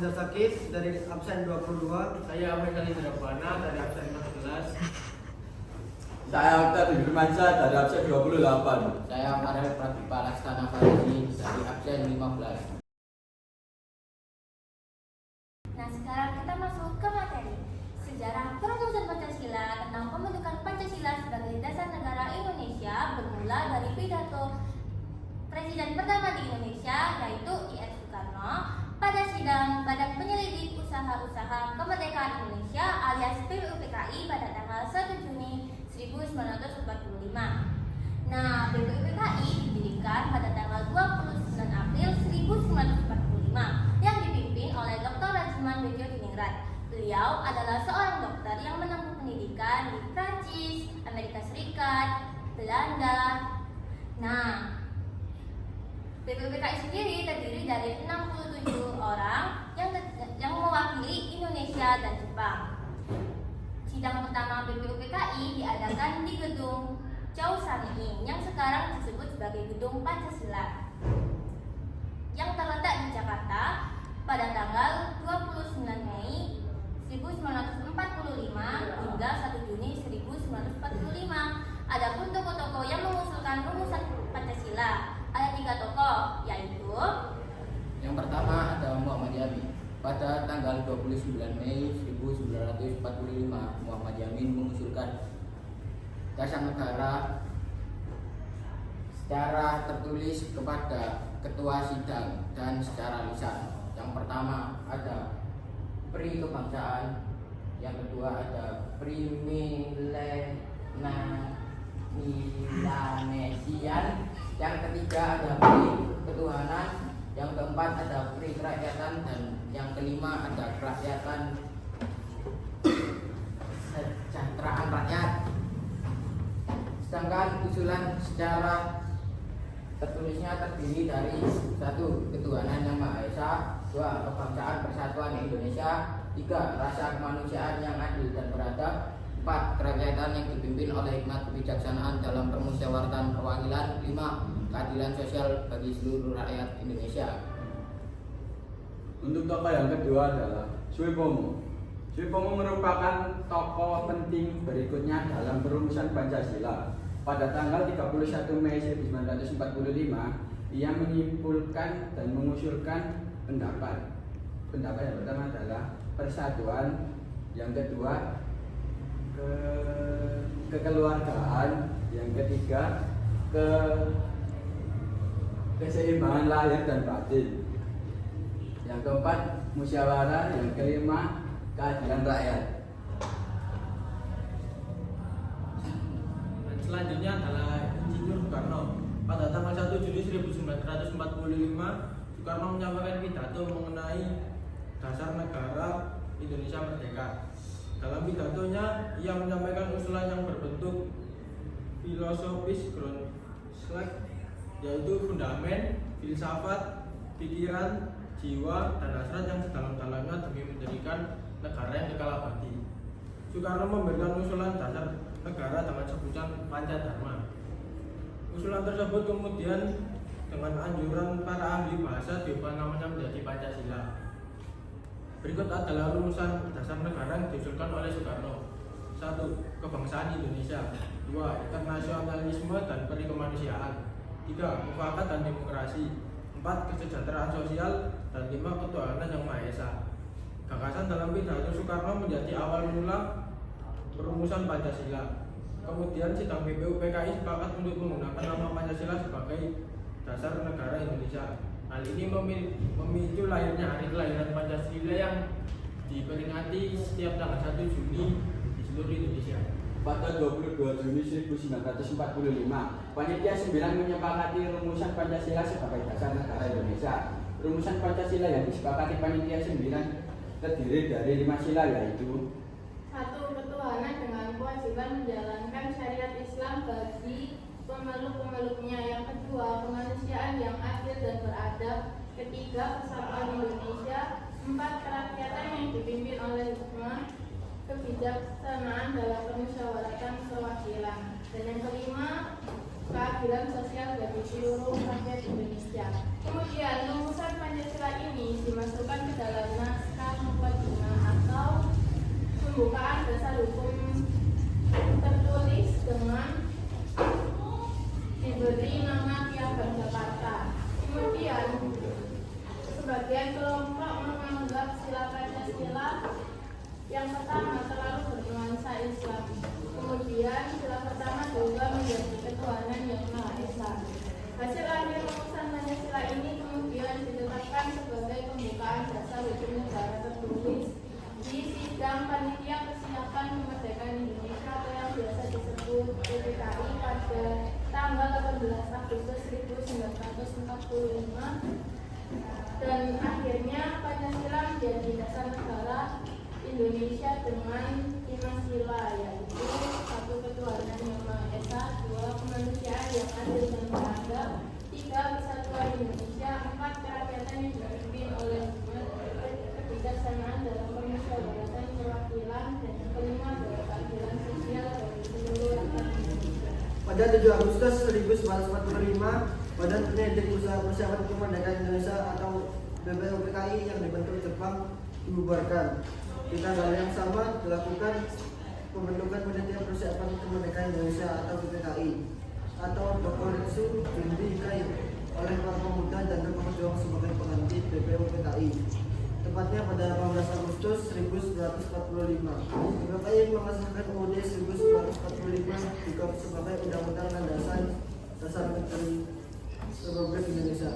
Faizal Sakif dari absen 22. Saya Faisal Indrabana dari absen 14. Saya Akta Firmansyah dari absen 28. Saya Farel Pratipa Laksana Farisi dari absen 15. Nah, sekarang kita masuk ke materi sejarah perumusan Pancasila. Tentang pembentukan Pancasila sebagai dasar negara Indonesia bermula dari pidato Presiden pertama di Indonesia, yaitu I.R. Soekarno, pada sidang Badan Penyelidik Usaha-Usaha Kemerdekaan Indonesia alias BPUPKI pada tanggal 1 Juni 1945. Nah, BPUPKI didirikan pada tanggal 29 April 1945 yang dipimpin oleh Dr. Rajiman Bedjodiningrat. Beliau adalah seorang dokter yang menempuh pendidikan di Prancis, Amerika Serikat, Belanda. Nah, BPUPKI sendiri terdiri dari 67 orang yang mewakili Indonesia dan Jepang. Sidang pertama BPUPKI diadakan di gedung Chow Sang Ing yang sekarang disebut sebagai Gedung Pancasila, yang terletak di Jakarta pada tanggal 29 Mei 1945 hingga 1 Juni 1945. Adapun tokoh-tokoh yang mengusulkan rumusan Pancasila ada 3 tokoh, yaitu Yang pertama ada Muhammad Yamin. Pada tanggal 29 Mei 1945, Muhammad Yamin mengusulkan dasar negara secara tertulis kepada ketua sidang dan secara lisan. Yang pertama ada Pri Kebangsaan, yang kedua ada Pri Milanesian, yang ketiga ada Pri Ketuhanan, yang keempat ada Pri Kerakyatan, dan yang kelima ada Kerakyatan Kesejahteraan Rakyat. Sedangkan usulan secara tertulisnya terdiri dari 1. Ketuhanan yang Maha Esa, 2. Kebangsaan Persatuan Indonesia, 3. Rasa kemanusiaan yang adil dan beradab, 4. Kerakyatan yang dipimpin oleh hikmat kebijaksanaan dalam permusyawaratan perwakilan, 5. Keadilan sosial bagi seluruh rakyat Indonesia. Untuk tokoh yang kedua adalah Soepomo. Soepomo merupakan tokoh penting berikutnya dalam perumusan Pancasila. Pada tanggal 31 Mei 1945, ia menyimpulkan dan mengusulkan pendapat. Pendapat yang pertama adalah persatuan, yang kedua kekeluargaan, yang ketiga keseimbangan lahir dan batin, yang keempat musyawarah, yang kelima keadilan rakyat. Selanjutnya adalah Insinyur Soekarno. Pada tanggal 1 Juli 1945, Soekarno menyampaikan pidato mengenai dasar negara Indonesia Merdeka. Dalam pidatonya, ia menyampaikan usulan yang berbentuk filosofis groundslug, yaitu fundamen, filsafat, pikiran, jiwa, dan hasrat yang sedalam-dalamnya demi mendirikan negara yang kekal abadi. Soekarno memberikan usulan dasar negara dengan sebutan Pancadharma. Usulan tersebut kemudian dengan anjuran para ahli bahasa diubah namanya menjadi Pancasila. Berikut adalah rumusan dasar negara yang diusulkan oleh Soekarno. 1. Kebangsaan Indonesia. 2. Internasionalisme dan perikemanusiaan. 3. Mufakat dan demokrasi. 4. Kesejahteraan sosial. Dan 5. Ketuhanan yang Maha Esa. Gagasan dalam pidato Soekarno menjadi awal mula perumusan Pancasila. Kemudian sidang BPUPKI sepakat untuk menggunakan nama Pancasila sebagai dasar negara Indonesia. Hal ini memicu lahirnya hari kelahiran Pancasila yang diperingati setiap tanggal 1 Juni di seluruh Indonesia. Pada 22 Juni 1945, Panitia 9 menyepakati rumusan Pancasila sebagai dasar negara Indonesia. Rumusan Pancasila yang disepakati Panitia 9 terdiri dari 5 sila, yaitu 1. Ketuhanan dengan kewajiban menjalankan syariat Islam bagi pemeluk-pemeluknya. Yang kedua, kemanusiaan yang adil dan beradab. Ketiga, persatuan Indonesia. 4. Kerakyatan yang dipimpin oleh hikmah kebijaksanaan dalam permusyawaratan perwakilan. Dan yang kelima, keadilan keadilan sosial bagi seluruh rakyat Indonesia. Kemudian rumusan Pancasila ini dimasukkan ke dalam naskah mukadimah atau pembukaan dasar hukum tertulis dengan diberi nama Piagam Jakarta. Kemudian sebagian kelompok menganggap sila Pancasila yang pertama terlalu bernuansa Islam. Kemudian sila pertama juga menjadi ketuhanan yang Maha Esa. Hasil akhir rumusan Pancasila ini kemudian ditetapkan sebagai pembukaan dasar hukum negara tertulis di sidang Panitia Kesiapan Kemerdekaan Indonesia atau yang biasa disebut PPKI pada tanggal 18 Agustus 1945, dan akhirnya Pancasila menjadi dasar negara Indonesia dengan 5 sila, yaitu 1. Ketuhanan yang Maha Esa, 2. Kemanusiaan yang adil dan beradab, 3. Persatuan Indonesia, 4. Kerakyatan yang dipimpin oleh kebijaksanaan dalam permusyawaratan perwakilan, dan 5. Keadilan sosial bagi seluruh rakyat Indonesia. Pada 7 Agustus 1945, Badan Penyelidik Usaha Persiapan Kemerdekaan Indonesia atau BPUPKI yang dibentuk Jepang dibubarkan. Di tanggal yang sama dilakukan pembentukan Panitia Persiapan Kemerdekaan Indonesia atau PPKI atau Dokoretsu Jinri-kai oleh para pemuda dan pejuang sebagai pengganti BPUPKI. Tepatnya pada 18 Agustus 1945, PPKI mengesahkan UUD 1945 juga sebagai Undang-Undang Landasan Dasar Negara Republik Indonesia.